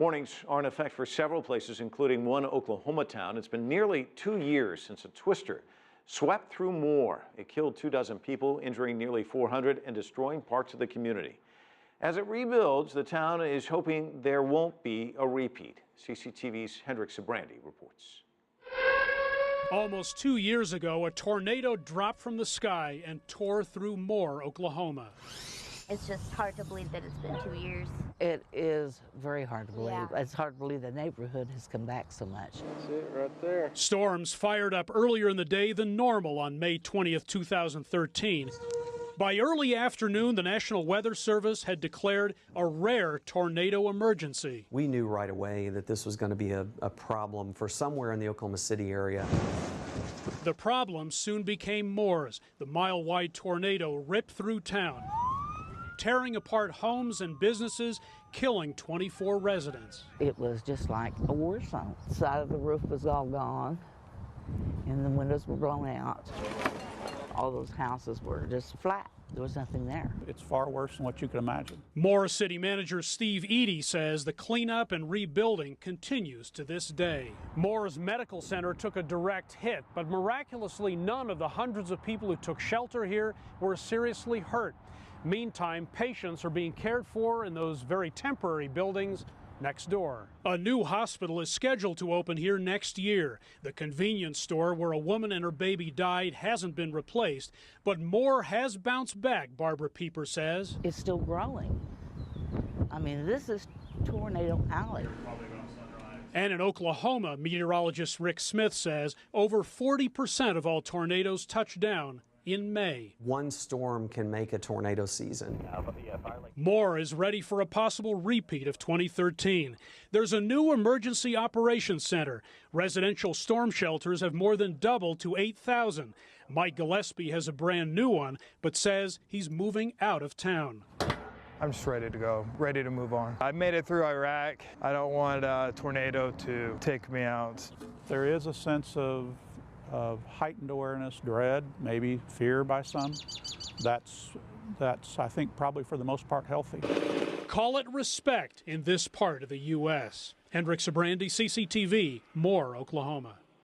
Warnings are in effect for several places, including one Oklahoma town. It's been nearly 2 years since a twister swept through Moore. It killed 24 people, injuring nearly 400 and destroying parts of the community. As it rebuilds, the town is hoping there won't be a repeat. CCTV's Hendrik Sybrandy reports. Almost 2 years ago, a tornado dropped from the sky and tore through Moore, Oklahoma. It's just hard to believe that it's been 2 years. It is very hard to believe. Yeah. It's hard to believe the neighborhood has come back so much. That's it right there. Storms fired up earlier in the day than normal on May 20th, 2013. By early afternoon, the National Weather Service had declared a rare tornado emergency. We knew right away that this was going to be a problem for somewhere in the Oklahoma City area. The problem soon became Moore's. The mile-wide tornado ripped through town, tearing apart homes and businesses, killing 24 residents. It was just like a war zone. The side of the roof was all gone, and the windows were blown out. All those houses were just flat. There was nothing there. It's far worse than what you could imagine. Moore City Manager Steve Eady says the cleanup and rebuilding continues to this day. Moore's medical center took a direct hit, but miraculously none of the hundreds of people who took shelter here were seriously hurt. Meantime, patients are being cared for in those very temporary buildings next door. A new hospital is scheduled to open here next year. The convenience store where a woman and her baby died hasn't been replaced, but Moore has bounced back, Barbara Pieper says. It's still growing. I mean, this is Tornado Alley. And in Oklahoma, meteorologist Rick Smith says over 40% of all tornadoes touch down in May. One storm can make a tornado season. Moore is ready for a possible repeat of 2013. There's a new emergency operations center. Residential storm shelters have more than doubled to 8,000. Mike Gillespie has a brand new one, but says he's moving out of town. I'm just ready to go, ready to move on. I made it through Iraq. I don't want a tornado to take me out. There is a sense of heightened awareness, dread, maybe fear by some. That's, I think, probably for the most part healthy. Call it respect in this part of the U.S. Hendrik Sybrandy, CCTV, Moore, Oklahoma.